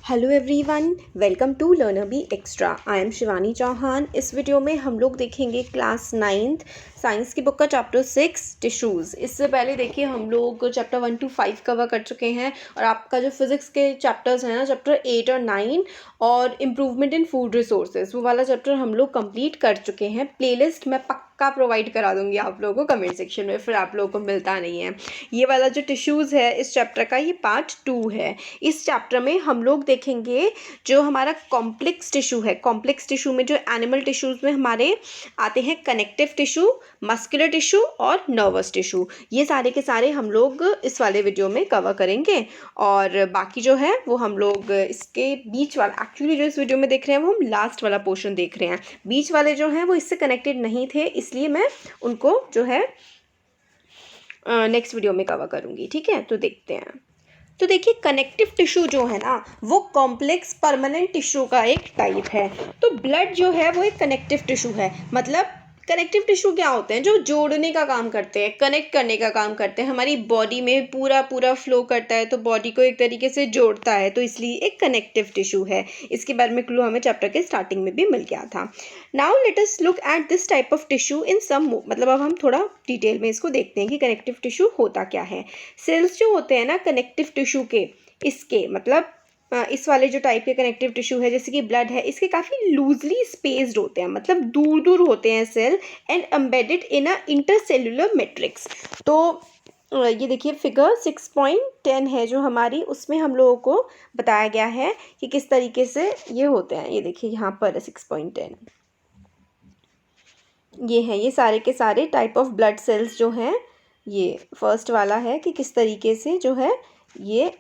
Hello everyone, welcome to learner B extra. I am Shivani Chauhan. इस video में हम लोग देखेंगे क्लास 9th साइंस की बुक का चैप्टर 6 टिश्यूज़। इससे पहले देखिए हम लोग चैप्टर 1 to 5 कवर कर चुके हैं और आपका जो फिज़िक्स के चैप्टर्स हैं ना, चैप्टर 8 और 9 और इम्प्रूवमेंट इन फूड रिसोर्सेज, वो वाला चैप्टर हम लोग कंप्लीट कर चुके हैं। प्लेलिस्ट मैं पक्का प्रोवाइड करा दूंगी आप लोगों को कमेंट सेक्शन में, फिर आप लोगों को मिलता नहीं है। ये वाला जो टिश्यूज़ है इस चैप्टर का, ये पार्ट 2 है। इस चैप्टर में हम लोग देखेंगे जो हमारा कॉम्प्लेक्स टिश्यू है। कॉम्प्लेक्स टिश्यू में जो एनिमल टिश्यूज़ में हमारे आते हैं कनेक्टिव टिश्यू, मस्कुलर टिश्यू और नर्वस टिश्यू। ये सारे के सारे हम लोग इस वाले वीडियो में कवर करेंगे और बाकी जो है वो हम लोग इसके बीच वाला, एक्चुअली जो इस वीडियो में देख रहे हैं वो हम लास्ट वाला पोर्शन देख रहे हैं। बीच वाले जो हैं वो इससे कनेक्टेड नहीं थे, इसलिए मैं उनको जो है नेक्स्ट वीडियो में कवर करूँगी। ठीक है, तो देखते हैं। तो देखिए कनेक्टिव टिश्यू जो है ना वो कॉम्प्लेक्स परमानेंट टिश्यू का एक टाइप है। तो ब्लड जो है वो एक कनेक्टिव टिश्यू है। मतलब कनेक्टिव टिश्यू क्या होते हैं? जो जोड़ने का काम करते हैं, कनेक्ट करने का काम करते हैं। हमारी बॉडी में पूरा फ्लो करता है तो बॉडी को एक तरीके से जोड़ता है, तो इसलिए एक कनेक्टिव टिश्यू है। इसके बारे में क्लू हमें चैप्टर के स्टार्टिंग में भी मिल गया था। Now let us look at this type of tissue in some, मतलब अब हम थोड़ा डिटेल में इसको देखते हैं कि कनेक्टिव टिश्यू होता क्या है। सेल्स जो होते हैं ना कनेक्टिव टिश्यू के, इसके मतलब इस वाले जो टाइप के कनेक्टिव टिश्यू है जैसे कि ब्लड है, इसके काफ़ी लूजली स्पेस्ड होते हैं, मतलब दूर दूर होते हैं cell, and embedded in a intercellular matrix. तो ये देखिए फिगर 6.10 है जो हमारी, उसमें हम लोगों को बताया गया है कि किस तरीके से ये होते हैं। ये देखिए यहाँ पर 6.10 ये है, ये सारे के सारे टाइप ऑफ ब्लड सेल्स जो हैं, ये फर्स्ट वाला है कि किस तरीके से जो है ये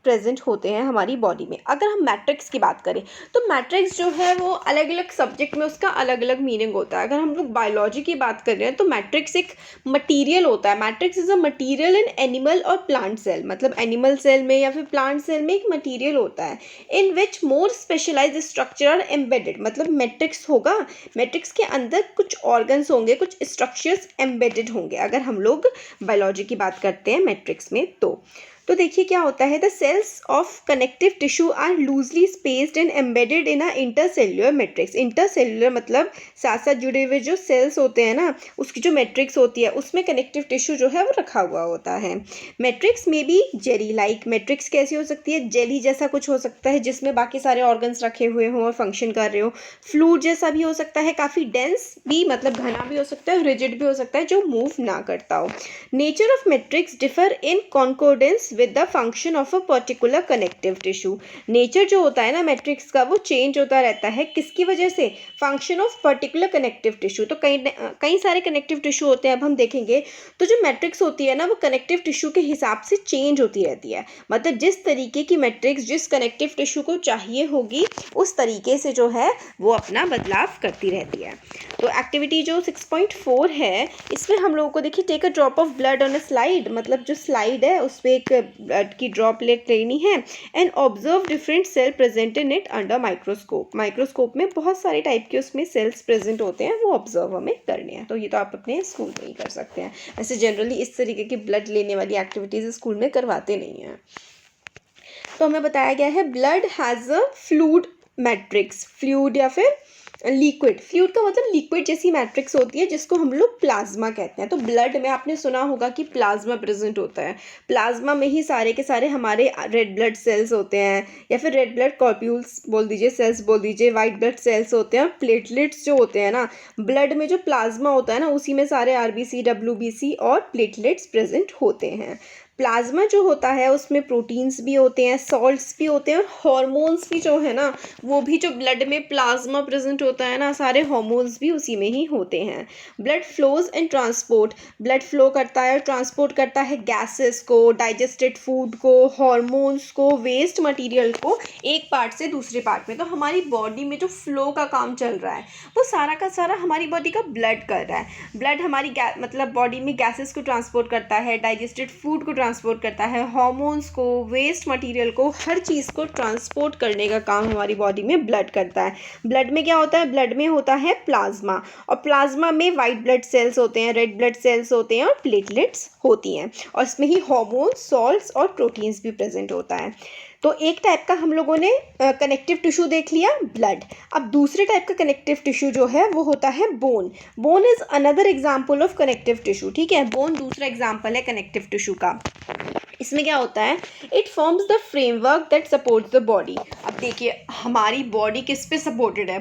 प्रेजेंट होते हैं हमारी बॉडी में। अगर हम मैट्रिक्स की बात करें तो मैट्रिक्स जो है वो अलग अलग सब्जेक्ट में उसका अलग अलग मीनिंग होता है। अगर हम लोग बायोलॉजी की बात कर रहे हैं तो मैट्रिक्स एक मटेरियल होता है। Matrix is a material in animal और प्लांट सेल, मतलब एनिमल सेल में या फिर प्लांट सेल में एक मटेरियल होता है इन विच मोर स्पेशलाइज्ड स्ट्रक्चर आर एम्बेडेड। मतलब मैट्रिक्स होगा, मैट्रिक्स के अंदर कुछ ऑर्गन्स होंगे, कुछ स्ट्रक्चर्स एम्बेडेड होंगे अगर हम लोग बायोलॉजी की बात करते हैं मैट्रिक्स में। तो देखिए क्या होता है, the cells of connective tissue are loosely spaced and embedded in a intercellular matrix. Intercellular मतलब साथ साथ जुड़े हुए जो सेल्स होते हैं ना, उसकी जो मैट्रिक्स होती है उसमें कनेक्टिव टिश्यू जो है वो रखा हुआ होता है। मैट्रिक्स में भी जेली लाइक, मैट्रिक्स कैसी हो सकती है? जेली जैसा कुछ हो सकता है जिसमें बाकी सारे ऑर्गन्स रखे हुए हों और फंक्शन कर रहे हो। फ्लूइड जैसा भी हो सकता है, काफ़ी डेंस भी, मतलब घना भी हो सकता है, रिजिड भी हो सकता है जो मूव ना करता हो। Nature of matrix differ in concordance with the function of a particular connective tissue. Nature जो होता है ना मैट्रिक्स का वो चेंज होता रहता है, किसकी वजह से? Function of particular connective tissue. तो कई सारे कनेक्टिव टिश्यू होते हैं, अब हम देखेंगे। तो जो मैट्रिक्स होती है ना वो कनेक्टिव टिश्यू के हिसाब से चेंज होती रहती है, मतलब जिस तरीके की मैट्रिक्स जिस कनेक्टिव टिश्यू को चाहिए होगी उस तरीके से जो है वो अपना बदलाव करती रहती है। तो एक्टिविटी जो 6.4 है इसमें हम लोगों को देखिए, take a drop of blood on a slide, मतलब जो स्लाइड है उस पर एक ब्लड की ड्रॉपलेट लेनी है and observe different cell present in it under microscope. Microscope में बहुत सारे टाइप के उसमें सेल्स प्रेजेंट होते हैं, वो ऑब्जर्व हमें करने हैं। तो ये तो आप अपने स्कूल में ही कर सकते हैं। वैसे जनरली इस तरीके की ब्लड लेने वाली एक्टिविटीज़ स्कूल में करवाते नहीं हैं। तो हमें बताया गया है blood has a fluid matrix, fluid या फिर लिक्विड। फ्लूइड का मतलब लिक्विड जैसी मैट्रिक्स होती है जिसको हम लोग प्लाज्मा कहते हैं। तो ब्लड में आपने सुना होगा कि प्लाज्मा प्रेजेंट होता है, प्लाज्मा में ही सारे के सारे हमारे रेड ब्लड सेल्स होते हैं, या फिर रेड ब्लड कॉर्प्यूल्स बोल दीजिए, सेल्स बोल दीजिए, वाइट ब्लड सेल्स होते हैं, प्लेटलेट्स जो होते हैं ना, ब्लड में जो प्लाज्मा होता है ना उसी में सारे आरबीसी, डब्ल्यूबीसी और प्लेटलेट्स प्रेजेंट होते हैं। प्लाज्मा जो होता है उसमें प्रोटीन्स भी होते हैं, सॉल्ट्स भी होते हैं और हार्मोन्स भी जो है ना वो भी, जो ब्लड में प्लाज्मा प्रेजेंट होता है ना, सारे हार्मोन्स भी उसी में ही होते हैं। Blood flows and transport, blood flow करता है और ट्रांसपोर्ट करता है गैसेस को, डाइजेस्टेड फूड को, हार्मोन्स को, वेस्ट मटेरियल को एक पार्ट से दूसरे पार्ट में। तो हमारी बॉडी में जो फ्लो का काम चल रहा है वो सारा का सारा हमारी बॉडी का ब्लड कर रहा है। ब्लड हमारी मतलब बॉडी में गैसेस को ट्रांसपोर्ट करता है, डाइजेस्टेड फूड को ट्रांसपोर्ट करता है, हार्मोन्स को, वेस्ट मटेरियल को, हर चीज़ को ट्रांसपोर्ट करने का काम हमारी बॉडी में ब्लड करता है। ब्लड में क्या होता है? ब्लड में होता है प्लाज्मा, और प्लाज्मा में वाइट ब्लड सेल्स होते हैं, रेड ब्लड सेल्स होते हैं और प्लेटलेट्स होती हैं, और इसमें ही हार्मोन्स, सॉल्ट्स और प्रोटीन्स भी प्रेजेंट होता है। तो एक टाइप का हम लोगों ने कनेक्टिव टिश्यू देख लिया, ब्लड। अब दूसरे टाइप का कनेक्टिव टिश्यू जो है वो होता है bone. Bone is another example of connective tissue, ठीक है। बोन दूसरा एग्जाम्पल है कनेक्टिव टिश्यू का। इसमें क्या होता है, it forms the framework that supports the body. अब देखिए हमारी बॉडी किस पे सपोर्टेड है,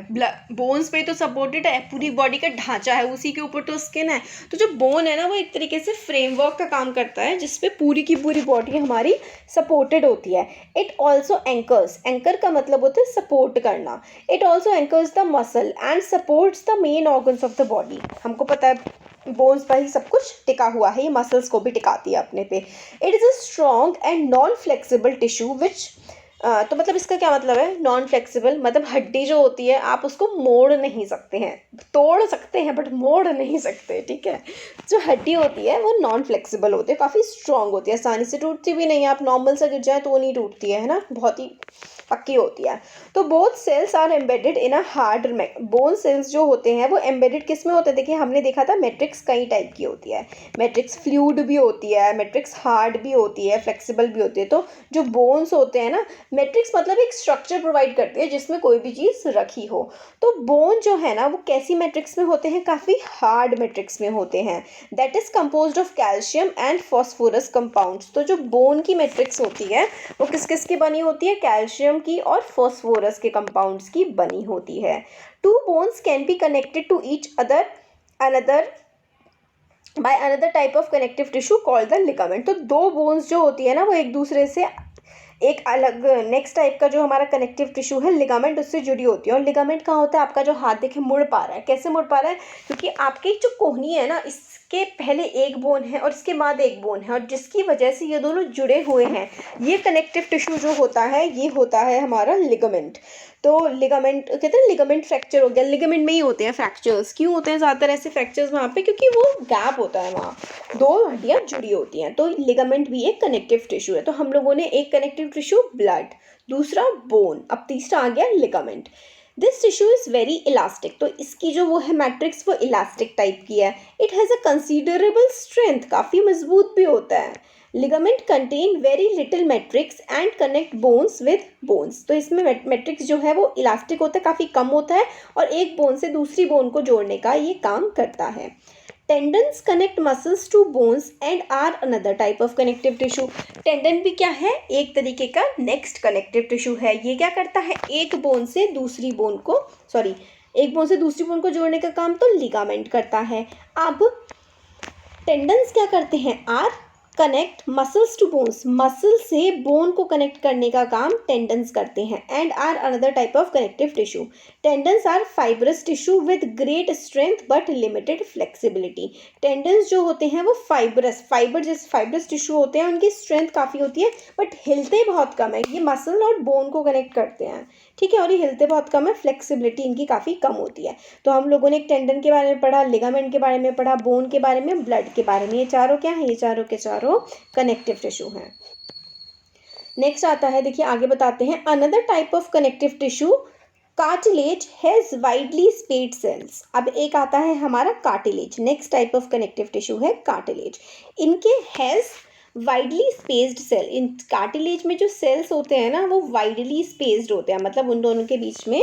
बोन्स पे तो सपोर्टेड है, पूरी बॉडी का ढांचा है, उसी के ऊपर तो स्किन है। तो जो बोन है ना वो एक तरीके से फ्रेमवर्क का काम करता है जिसपे पूरी की पूरी बॉडी हमारी सपोर्टेड होती है। इट ऑल्सो एंकर्स, एंकर का मतलब होता है सपोर्ट करना। It also anchors the muscle and supports the main organs of the body. हमको पता है बोन्स पर ही सब कुछ टिका हुआ है, ये मसल्स को भी टिकाती है अपने पे। It is a strong and non flexible tissue which, तो मतलब इसका क्या मतलब है, नॉन फ्लेक्सिबल मतलब हड्डी जो होती है आप उसको मोड़ नहीं सकते हैं, तोड़ सकते हैं बट मोड़ नहीं सकते, ठीक है। जो हड्डी होती है वो नॉन फ्लेक्सिबल होती है, काफ़ी स्ट्रॉन्ग होती है, आसानी से टूटती भी नहीं है, आप नॉर्मल से गिर जाए तो वो नहीं टूटती है ना, बहुत ही पक्की होती है। तो both cells are embedded in a hard, bone cells जो होते हैं वो एम्बेडेड किस में होते हैं, देखिए हमने देखा था मैट्रिक्स कई टाइप की होती है, मैट्रिक्स फ्लूइड भी होती है, मैट्रिक्स हार्ड भी होती है, फ्लेक्सिबल भी होती है। तो जो बोन्स होते हैं ना, मैट्रिक्स मतलब एक स्ट्रक्चर प्रोवाइड करती है जिसमें कोई भी चीज़ रखी हो। तो बोन जो है ना वो कैसी मैट्रिक्स में होते हैं, काफ़ी हार्ड मैट्रिक्स में होते हैं, that is composed of calcium and phosphorus compounds. तो जो बोन की मैट्रिक्स होती है वो किस किस की बनी होती है, कैल्शियम की और फॉस्फोरस के कंपाउंड्स की बनी होती है। Two bones can be connected to each other by another type of connective tissue called the ligament. तो दो बोन्स जो होती है ना वो एक दूसरे से एक अलग नेक्स्ट टाइप का जो हमारा कनेक्टिव टिश्यू है लिगामेंट उससे जुड़ी होती है। और लिगामेंट कहाँ होता है, आपका जो हाथ देखे मुड़ पा रहा है, कैसे मुड़ पा रहा है, क्योंकि आपकी जो कोहनी है ना इसके पहले एक बोन है और इसके बाद एक बोन है और जिसकी वजह से ये दोनों जुड़े हुए हैं, ये कनेक्टिव टिश्यू जो होता है ये होता है हमारा लिगामेंट। तो लिगामेंट कहते हैं लिगामेंट फ्रैक्चर हो गया, लिगामेंट में ही होते हैं फ्रैक्चर्स। क्यों होते हैं ज़्यादातर ऐसे फ्रैक्चर्स वहाँ पे, क्योंकि वो गैप होता है, वहाँ दो हड्डियाँ जुड़ी होती हैं। तो लिगामेंट भी एक कनेक्टिव टिश्यू है। तो हम लोगों ने एक कनेक्टिव टिश्यू ब्लड, दूसरा बोन, अब तीसरा आ गया ligament. This tissue is very elastic. तो इसकी जो वो है मैट्रिक्स वो इलास्टिक टाइप की है। It has a considerable strength, काफ़ी मजबूत भी होता है। Ligament contain very little matrix and connect bones with bones. तो इसमें मैट्रिक्स जो है वो इलास्टिक होता है, काफ़ी कम होता है और एक बोन से दूसरी बोन को जोड़ने का ये काम करता है। Tendons connect muscles to bones and are another type of connective tissue. Tendon भी क्या है, एक तरीके का नेक्स्ट कनेक्टिव टिश्यू है। ये क्या करता है, एक बोन से दूसरी बोन को जोड़ने का काम तो लिगामेंट करता है। अब टेंडन्स क्या करते हैं, are connect muscles to bones, muscle से बोन को कनेक्ट करने का काम टेंडन्स करते हैं। And are another type of connective tissue. Tendons are fibrous tissue with great strength but limited flexibility. Tendons जो होते हैं वो फाइब्रस टिश्यू होते हैं, उनकी स्ट्रेंथ काफ़ी होती है बट हिलते बहुत कम है। ये मसल और बोन को कनेक्ट करते हैं, ठीक है, और ये हिलते बहुत कम है, फ्लेक्सिबिलिटी इनकी काफ़ी कम होती है। तो हम लोगों ने एक टेंडन के बारे में पढ़ा, लिगामेंट के बारे में पढ़ा, बोन के बारे में, ब्लड के बारे में। ये चारों क्या है, ये चारों के चारों कनेक्टिव टिश्यू हैं। नेक्स्ट आता है, देखिए आगे बताते हैं, another type of connective tissue cartilage has widely spaced cells. अब एक आता है हमारा cartilage, next type of connective tissue है कार्टिलेज। इनके हैज वाइडली स्पेस्ड सेल, इन कार्टिलेज में जो सेल्स होते हैं ना वो वाइडली स्पेस्ड होते हैं, मतलब उन दोनों के बीच में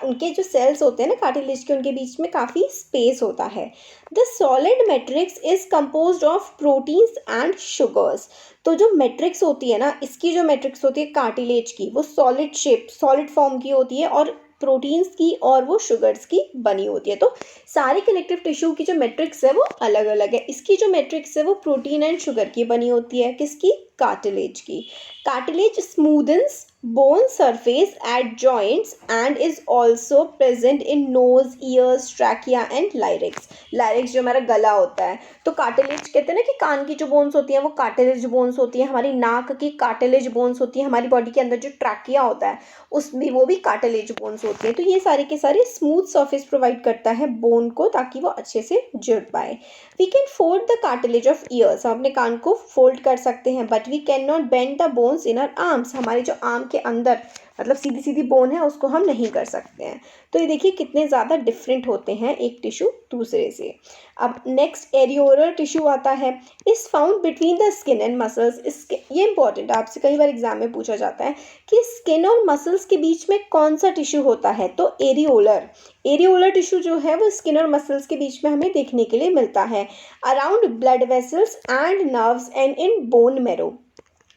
उनके जो सेल्स होते हैं ना कार्टिलेज के, उनके बीच में काफ़ी स्पेस होता है। The solid matrix is composed of proteins and sugars. तो जो मैट्रिक्स होती है ना, इसकी जो मैट्रिक्स होती है कार्टिलेज की, वो सॉलिड फॉर्म की होती है और प्रोटीन्स की और वो शुगर्स की बनी होती है। तो सारी कनेक्टिव टिश्यू की जो मैट्रिक्स है वो अलग अलग है। इसकी जो मैट्रिक्स है वो प्रोटीन एंड शुगर की बनी होती है, किसकी, कार्टिलेज की। Cartilage smoothens bone surface at joints and is also present in nose, ears, trachea and larynx। larynx जो हमारा गला होता है, तो कार्टिलेज कहते हैं ना कि कान की जो बोन्स होती हैं वो कार्टिलेज बोन्स होती है, हमारी नाक की कार्टिलेज बोन्स होती है, हमारी बॉडी के अंदर जो ट्रैकिया होता है उसमें वो भी कार्टिलेज बोन्स होती है। तो ये सारे के सारे स्मूथ सरफेस प्रोवाइड करता है बोन को ताकि वो अच्छे से जुड़ पाए। We can fold the cartilage of ears, हम अपने कान को फोल्ड कर सकते हैं, but we can not bend the bones in our arms. हमारे जो आर्म के अंदर मतलब सीधी सीधी बोन है उसको हम नहीं कर सकते हैं। तो ये देखिए कितने ज़्यादा डिफरेंट होते हैं एक टिश्यू दूसरे से। अब नेक्स्ट एरियोलर टिश्यू आता है, is found between the skin and muscles. इसके ये इंपॉर्टेंट है, आपसे कई बार एग्जाम में पूछा जाता है कि स्किन और मसल्स के बीच में कौन सा टिश्यू होता है, तो एरियोलर। एरियोलर टिश्यू जो है वो स्किन और मसल्स के बीच में हमें देखने के लिए मिलता है, around blood vessels and nerves and in bone marrow.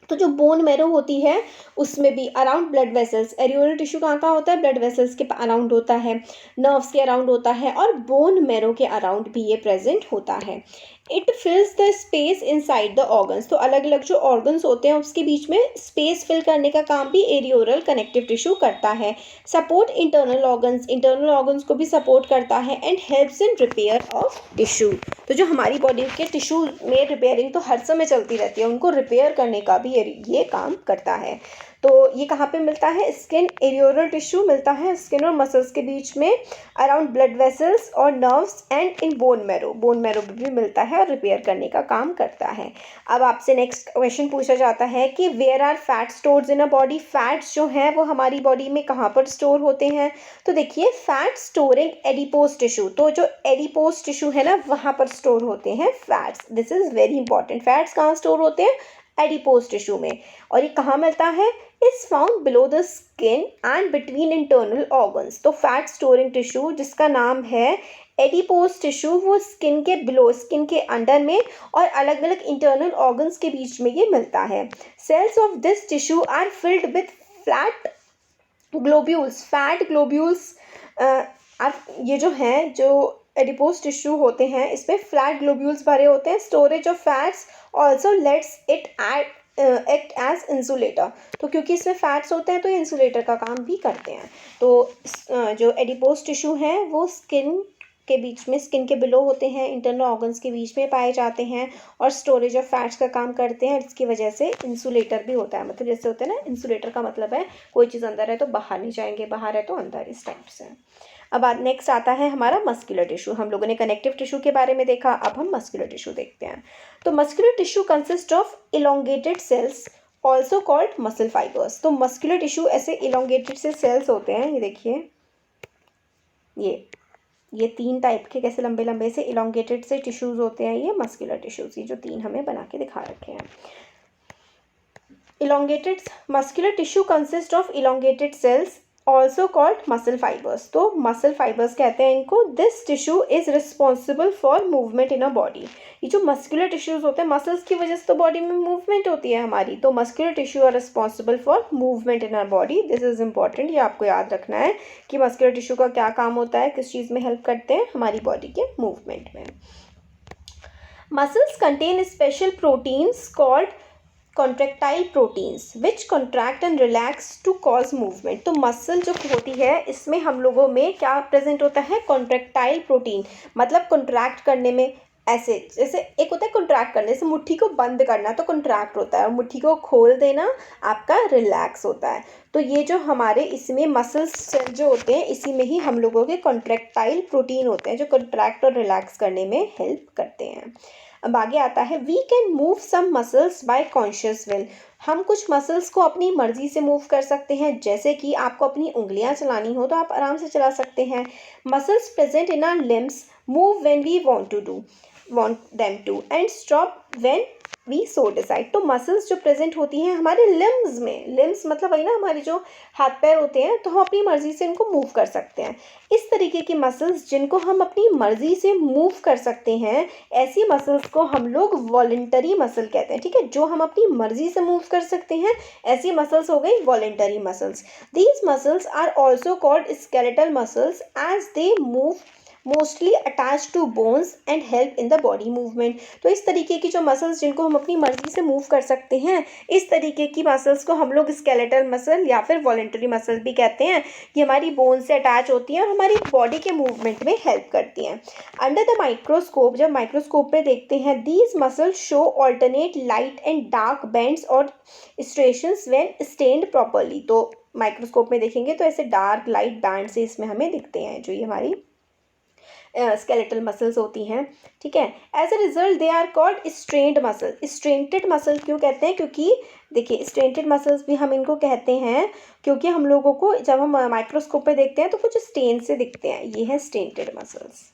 तो जो बोन मैरो होती है उसमें भी around blood vessels, areolar tissue कहाँ कहाँ होता है, ब्लड वेसल्स के अराउंड होता है, नर्व्स के अराउंड होता है और बोन मैरो के अराउंड भी ये प्रेजेंट होता है। It फिल्स the space inside the organs. तो अलग अलग जो ऑर्गन्स होते हैं उसके बीच में स्पेस फिल करने का काम भी एरियोलर कनेक्टिव टिश्यू करता है। Support internal organs, internal organs को भी सपोर्ट करता है and helps in repair of tissue. तो जो हमारी बॉडी के टिश्यू में रिपेयरिंग तो हर समय चलती रहती है, उनको रिपेयर करने का भी ये काम करता है। तो ये कहाँ पे मिलता है, स्किन एरियोलर टिश्यू मिलता है स्किन और मसल्स के बीच में, अराउंड ब्लड वेसल्स और nerves and in bone marrow, bone marrow भी मिलता है और रिपेयर करने का काम करता है। अब आपसे नेक्स्ट क्वेश्चन पूछा जाता है कि where are fat stores in a body. Fats जो हैं वो हमारी बॉडी में कहाँ पर स्टोर होते हैं, तो देखिए फैट स्टोरिंग एडिपोज टिश्यू। तो जो एडिपोज टिश्यू है ना वहाँ पर स्टोर होते हैं fats. This is very important. Fats कहाँ स्टोर होते हैं, एडिपोज टिश्यू में। और ये कहाँ मिलता है, is found below the skin and between internal organs. तो फैट स्टोरिंग टिश्यू जिसका नाम है एडिपोज टिश्यू वो स्किन के बिलो, स्किन के अंडर में और अलग अलग इंटरनल ऑर्गन्स के बीच में ये मिलता है। Cells of this tissue are filled with flat globules. Fat globules ये जो हैं, जो एडिपोज टिश्यू होते हैं इसमें फ्लैट ग्लोब्यूल्स भरे होते हैं। Storage of fats also lets it act as insulator. तो क्योंकि इसमें फैट्स होते हैं तो ये इंसुलेटर का काम भी करते हैं। तो जो एडिपोज टिश्यू हैं वो स्किन के बीच में, स्किन के बिलो होते हैं, इंटरनल ऑर्गन्स के बीच में पाए जाते हैं और स्टोरेज ऑफ फैट्स का काम करते हैं। इसकी वजह से इंसुलेटर भी होता है, मतलब जैसे होता है ना, इंसुलेटर का मतलब है कोई चीज़ अंदर है तो बाहर नहीं जाएंगे, बाहर है तो अंदर, इस टाइप से। अब नेक्स्ट आता है हमारा मस्कुलर टिश्यू। हम लोगों ने कनेक्टिव टिश्यू के बारे में देखा, अब हम मस्कुलर टिश्यू देखते हैं। तो muscular tissue consist of elongated cells also called muscle fibres. तो मस्कुलर टिश्यू ऐसे इलोंगेटेड से सेल्स होते हैं, ये देखिए ये 3 टाइप के कैसे लंबे लंबे से इलोंगेटेड से टिश्यूज़ होते हैं, ये मस्कुलर टिश्यूज़, ये जो 3 हमें बना के दिखा रखे हैं। Elongated muscular tissue consist of elongated cells also called muscle fibres. तो मसल फाइबर्स कहते हैं इनको। This tissue is responsible for movement in a body. ये जो मस्कुलर टिश्यूज होते हैं, मसल्स की वजह से तो बॉडी में मूवमेंट होती है हमारी, तो muscular tissue are responsible for movement in our body. This is important, ये आपको याद रखना है कि मस्कुलर टिश्यू का क्या काम होता है, किस चीज़ में हेल्प करते हैं, हमारी बॉडी के मूवमेंट में। Muscles contain special proteins called contractile proteins which contract and relax to cause movement. तो मसल जो होती है इसमें हम लोगों में क्या प्रेजेंट होता है, कॉन्ट्रेक्टाइल प्रोटीन, मतलब कॉन्ट्रैक्ट करने में, ऐसे जैसे एक होता है कॉन्ट्रैक्ट करने से, मुट्ठी को बंद करना तो कॉन्ट्रैक्ट होता है और मुट्ठी को खोल देना आपका रिलैक्स होता है। तो ये जो हमारे इसमें मसल्स जो होते हैं इसी में ही हम लोगों के कॉन्ट्रेक्टाइल प्रोटीन होते हैं जो कॉन्ट्रैक्ट और रिलैक्स करने में हेल्प करते हैं। अब आगे आता है, we can move some muscles by conscious will. हम कुछ मसल्स को अपनी मर्जी से मूव कर सकते हैं, जैसे कि आपको अपनी उंगलियां चलानी हो तो आप आराम से चला सकते हैं। Muscles present in our limbs move when we want them to and stop when we so decide। तो मसल्स जो प्रेजेंट होती हैं हमारे लिम्स में, लिम्स मतलब वही ना हमारे जो हाथ पैर होते हैं, तो हम अपनी मर्जी से इनको मूव कर सकते हैं। इस तरीके की मसल्स जिनको हम अपनी मर्जी से मूव कर सकते हैं, ऐसी मसल्स को हम लोग वॉलंटरी मसल कहते हैं। ठीक है, जो हम अपनी मर्जी से मूव कर सकते हैं ऐसी मसल्स हो गई voluntary muscles. These muscles are also called skeletal muscles as they move mostly attach to bones and help in the body movement. तो इस तरीके की जो मसल्स जिनको हम अपनी मर्जी से मूव कर सकते हैं, इस तरीके की मसल्स को हम लोग स्केलेटल मसल या फिर वॉलंटरी मसल भी कहते हैं। ये हमारी बोन से अटैच होती हैं और हमारी बॉडी के मूवमेंट में हेल्प करती हैं। अंडर द माइक्रोस्कोप, जब माइक्रोस्कोप में देखते हैं, these muscles show alternate light and dark bands और स्ट्रेशंस व्हेन स्टेन्ड प्रॉपरली। तो माइक्रोस्कोप में देखेंगे तो ऐसे डार्क लाइट बैंड से इसमें हमें दिखते हैं जो ये हमारी स्केलेटल मसल्स होती हैं। ठीक है, as a result they are called striated muscle. Striated muscle क्यों कहते हैं, क्योंकि देखिए स्टेंटेड मसल्स भी हम इनको कहते हैं क्योंकि हम लोगों को जब हम माइक्रोस्कोप पे देखते हैं तो कुछ स्टेन से दिखते हैं, ये है striated muscles.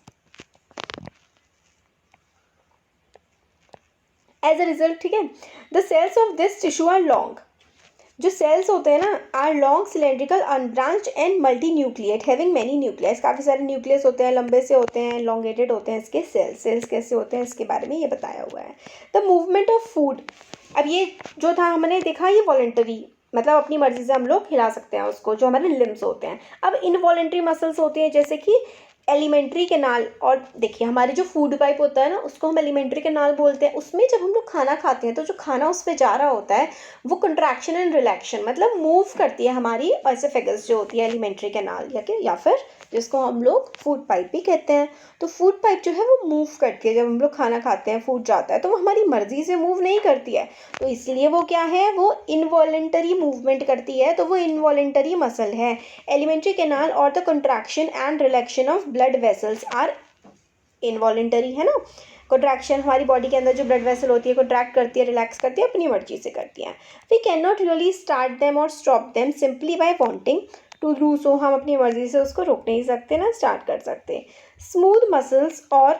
As a result, ठीक है, the cells of this tissue are long, जो सेल्स होते हैं ना, are long cylindrical unbranched and multi nucleate having many nucleus, काफ़ी सारे न्यूक्लियस होते हैं, लंबे से होते हैं, लॉन्गेटेड होते हैं इसके सेल्स। सेल्स कैसे होते हैं इसके बारे में ये बताया हुआ है। द मूवमेंट ऑफ फूड, अब ये जो था हमने देखा ये वॉलेंटरी, मतलब अपनी मर्जी से हम लोग हिला सकते हैं उसको, जो हमारे लिम्स होते हैं। अब इनवॉलेंट्री मसल्स होते हैं जैसे कि एलिमेंट्री कैनाल, और देखिए हमारे जो फूड पाइप होता है ना उसको हम एलिमेंट्री कैनाल बोलते हैं। उसमें जब हम लोग खाना खाते हैं तो जो खाना उस पर जा रहा होता है वो कंट्रैक्शन एंड रिलैक्शन, मतलब मूव करती है हमारी एसोफेगस जो होती है एलिमेंट्री कैनाल, या फिर जिसको हम लोग फूड पाइप भी कहते हैं। तो फूड पाइप जो है वो मूव करती है, जब हम लोग खाना खाते हैं फूड जाता है तो वो हमारी मर्जी से मूव नहीं करती है, तो इसलिए वो क्या है, वो इनवॉलेंटरी मूवमेंट करती है, तो वो इनवॉलेंटरी मसल है। एलिमेंट्री कैनाल और the contraction and relaxation of blood vessels are involuntary, है ना। कंट्रैक्शन हमारी बॉडी के अंदर जो ब्लड वेसल होती है कंट्रैक्ट करती है, रिलैक्स करती है, अपनी मर्जी से करती है। We can not really start them और stop them simply by wanting to do so, हम अपनी मर्जी से उसको रोक नहीं सकते ना स्टार्ट कर सकते। स्मूथ मसल्स और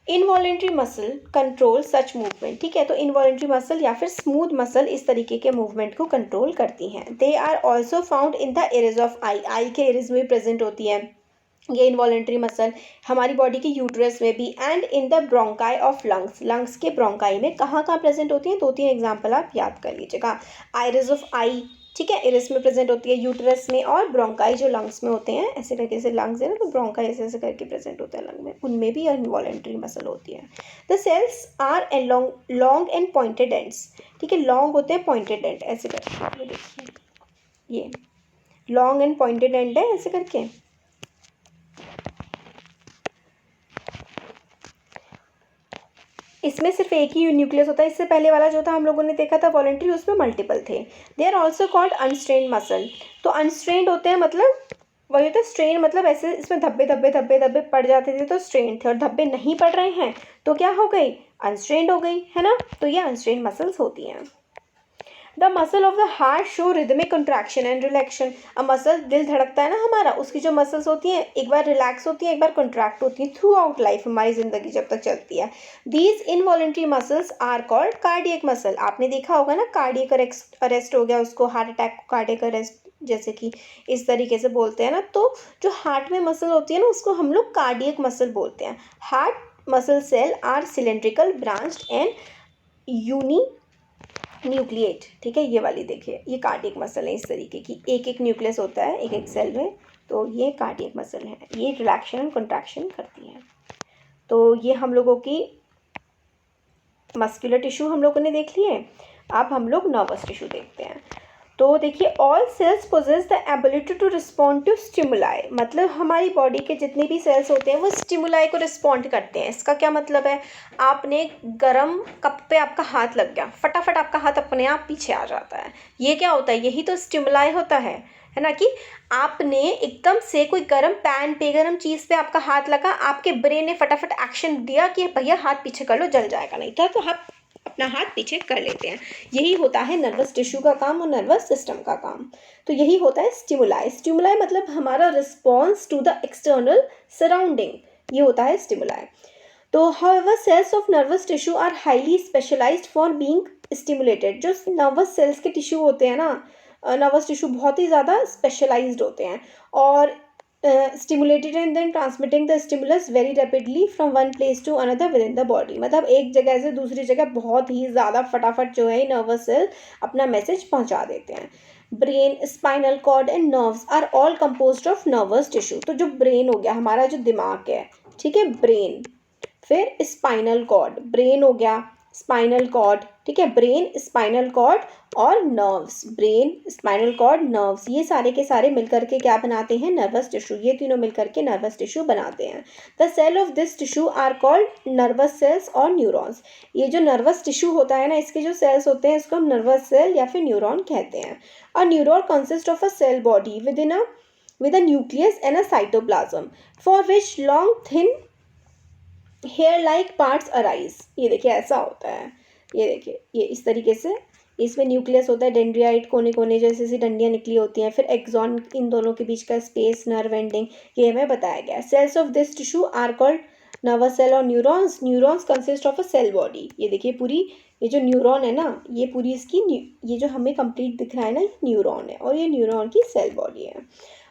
इनवॉलेंट्री मसल कंट्रोल सच मूवमेंट, ठीक है, तो इनवॉलेंट्री मसल या फिर स्मूथ मसल इस तरीके के मूवमेंट को कंट्रोल करती हैं। They are also found in the iris of eye, eye के एरिज में प्रेजेंट होती है ये इनवॉलेंट्री मसल, हमारी बॉडी के यूट्रस में भी, and in the bronchi of lungs, lungs के ब्रोंकाई में कहाँ कहाँ प्रेजेंट होती हैं, 2-3 एग्जाम्पल आप याद कर लीजिएगा। आइरिस ऑफ आई, ठीक है, इरिस में प्रेजेंट होती है, यूट्रस में, और ब्रोंकाई जो लंग्स में होते हैं, ऐसे करके से लंग्स है ना, तो ब्रोंकाई ऐसे ऐसे करके प्रेजेंट होता है लंग में, उनमें भी इनवॉलेंट्री मसल होती है। The cells are long and pointed ends, ठीक है, लॉन्ग होते हैं, पॉइंटेड एंड ऐसे करके, ये देखिए ये लॉन्ग एंड पॉइंटेड एंड है ऐसे करके। इसमें सिर्फ एक ही न्यूक्लियस होता है, इससे पहले वाला जो था हम लोगों ने देखा था वॉलेंट्री, उसमें मल्टीपल थे। They are also called unstriated muscle, तो अनस्ट्रेन्ड होते हैं मतलब वही होता है स्ट्रेन, मतलब ऐसे इसमें धब्बे धब्बे धब्बे धब्बे पड़ जाते थे तो स्ट्रेन थे, और धब्बे नहीं पड़ रहे हैं तो क्या हो गई, अनस्ट्रेन्ड हो गई, है ना, तो ये अनस्ट्रेन्ड मसल्स होती हैं। The muscle of the heart show rhythmic contraction and रिलैक्शन, अब मसल दिल धड़कता है ना हमारा, उसकी जो मसल्स होती हैं एक बार रिलैक्स होती है एक बार कंट्रैक्ट होती है थ्रू आउट लाइफ, हमारी जिंदगी जब तक चलती है। These involuntary muscles are called cardiac muscle, आपने देखा होगा ना कार्डियक अरेस्ट हो गया उसको, हार्ट अटैक को कार्डियक अरेस्ट जैसे कि इस तरीके से बोलते हैं ना, तो जो हार्ट में मसल होती है ना उसको हम लोग कार्डियक मसल बोलते हैं। Heart muscle cell are cylindrical branched and uni nucleate, ठीक है, ये वाली देखिए ये कार्डियक मसल है, इस तरीके की एक एक न्यूक्लियस होता है एक एक सेल में, तो ये कार्डियक मसल है, ये रिलैक्शन एंड कंट्रैक्शन करती है। तो ये हम लोगों की मस्कुलर टिश्यू हम लोगों ने देख लिए। अब हम लोग नर्वस टिश्यू देखते हैं। तो देखिए all cells possess the ability to respond to stimuli, मतलब हमारी बॉडी के जितने भी सेल्स होते हैं वो स्टिमुलाई को रिस्पॉन्ड करते हैं। इसका क्या मतलब है, आपने गरम कप पे आपका हाथ लग गया, फटाफट आपका हाथ अपने आप पीछे आ जाता है, ये क्या होता है, यही तो स्टिमुलाई होता है ना, कि आपने एकदम से कोई गरम पैन पे गरम चीज़ पे आपका हाथ लगा, आपके ब्रेन ने फटाफट एक्शन दिया कि भैया हाथ पीछे कर लो जल जाएगा, नहीं तो आप अपना हाथ पीछे कर लेते हैं। यही होता है नर्वस टिश्यू का काम और नर्वस सिस्टम का काम, तो यही होता है स्टिमुलाई। स्टिमुलाई मतलब हमारा response to the external surrounding, ये होता है स्टिमुलाई। तो however cells of nervous tissue are highly specialised for being stimulated, जो नर्वस सेल्स के टिश्यू होते हैं ना, नर्वस टिश्यू बहुत ही ज़्यादा स्पेशलाइज्ड होते हैं और stimulated and then transmitting the stimulus very rapidly from one place to another within the body, मतलब एक जगह से दूसरी जगह बहुत ही ज़्यादा फटाफट जो है नर्वस सेल अपना मैसेज पहुंचा देते हैं। Brain, spinal cord and nerves are all composed of nervous tissue, तो जो ब्रेन हो गया हमारा जो दिमाग है, ठीक है, ब्रेन, फिर स्पाइनल कॉर्ड, ब्रेन हो गया, स्पाइनल कॉर्ड, ठीक है, ब्रेन, स्पाइनल कॉर्ड और nerves, brain, spinal cord, nerves, ये सारे के सारे मिलकर के क्या बनाते हैं, नर्वस टिश्यू, ये तीनों मिलकर के नर्वस टिश्यू बनाते हैं। The cell of this tissue are called nervous cells और न्यूरॉन्स, ये जो नर्वस टिश्यू होता है ना इसके जो सेल्स होते हैं इसको हम नर्वस सेल या फिर न्यूरॉन कहते हैं। और neuron consist of a cell body with a nucleus and a cytoplasm for which long thin hair like parts arise, ये देखिए ऐसा होता है, ये देखिए ये इस तरीके से इसमें न्यूक्लियस होता है, डेंड्रियाइट कोने कोने जैसे सी डंडियाँ निकली होती हैं, फिर एक्सॉन, इन दोनों के बीच का स्पेस, नर्व एंडिंग, ये हमें बताया गया है। Cells of this tissue are called nervous cell और neurons. Neurons consist of a cell body. ये देखिए पूरी, ये जो न्यूरॉन है ना, ये पूरी इसकी ये जो हमें कंप्लीट दिख रहा है ना, ये न्यूरॉन है और ये न्यूरॉन की सेल बॉडी है।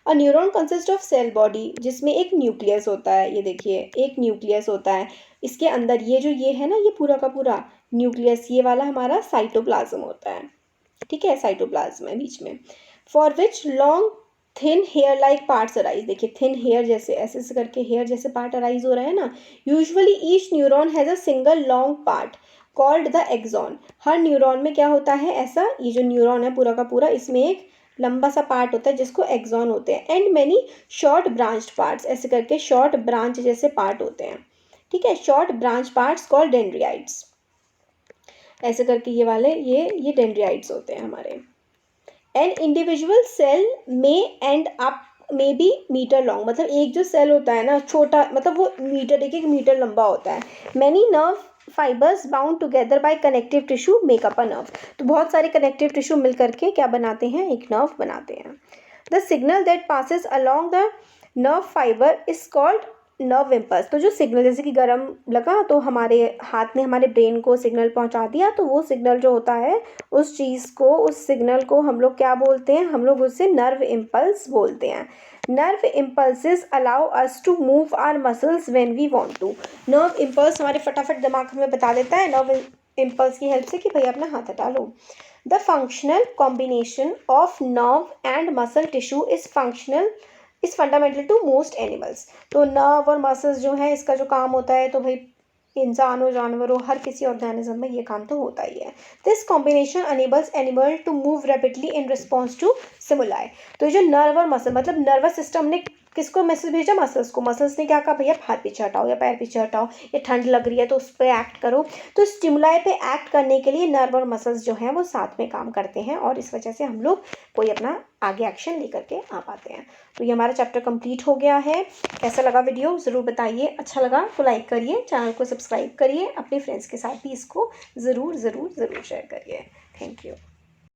A neuron consist of cell body, जिसमें एक न्यूक्लियस होता है, ये देखिए एक न्यूक्लियस होता है, इसके अंदर ये जो ये है ना, ये पूरा का पूरा न्यूक्लियस, ये वाला हमारा साइटोप्लाज्म होता है, ठीक है, साइटोप्लाज्म है बीच में। For which long thin hair like parts arise, देखिए थिन हेयर जैसे ऐसे ऐसे करके हेयर जैसे पार्ट अराइज हो रहा है ना। Usually each neuron has a single long part called the axon. हर न्यूरॉन में क्या होता है ऐसा, ये जो न्यूरॉन है पूरा का पूरा, इसमें एक लंबा सा पार्ट होता है जिसको एक्सॉन होते हैं। And many short branched parts, ऐसे करके शॉर्ट ब्रांच जैसे पार्ट होते हैं, ठीक है, short branch parts called dendrites. ऐसे करके ये वाले ये डेंड्रियाइट्स होते हैं हमारे। एन इंडिविजुअल सेल में end up may be metre long, मतलब एक जो सेल होता है ना छोटा, मतलब वो मीटर, एक मीटर लंबा होता है। Many nerve fibres bound together by connective tissue make up a nerve, तो बहुत सारे कनेक्टिव टिश्यू मिल करके क्या बनाते हैं, एक नर्व बनाते हैं। The signal that passes along the nerve fibre is called nerve impulse, तो जो सिग्नल जैसे कि गर्म लगा तो हमारे हाथ ने हमारे ब्रेन को सिग्नल पहुंचा दिया, तो वो सिग्नल जो होता है उस चीज़ को, उस सिग्नल को हम लोग क्या बोलते हैं, हम लोग उससे नर्व इम्पल्स बोलते हैं। Nerve impulses allow us to move our muscles when we want to. Nerve impulse हमारे फटाफट दिमाग हमें बता देता है नर्व इम्पल्स की हेल्प से कि भाई अपना हाथ हटा लो। The functional combination of nerve and muscle tissue is fundamental to most animals, तो नर्व और मसल्स जो है इसका जो काम होता है, तो भाई इंसान हो जानवर हो हर किसी ऑर्गेनिज्म में ये काम तो होता ही है। This combination enables animal to move rapidly in response to stimuli, तो जो नर्व और मसल, मतलब नर्वस सिस्टम ने किसको मैसेज भेजा, मसल्स को, मसल्स ने क्या कहा, भैया हाथ पीछे हटाओ या पैर पीछे हटाओ, ये ठंड लग रही है तो उस पर एक्ट करो। तो स्टिमुलाई पे एक्ट करने के लिए नर्व और मसल्स जो हैं वो साथ में काम करते हैं और इस वजह से हम लोग कोई अपना आगे एक्शन लेकर के आ पाते हैं। तो ये हमारा चैप्टर कंप्लीट हो गया है। कैसा लगा वीडियो ज़रूर बताइए, अच्छा लगा तो लाइक करिए, चैनल को सब्सक्राइब करिए, अपने फ्रेंड्स के साथ भी इसको ज़रूर शेयर करिए। Thank you.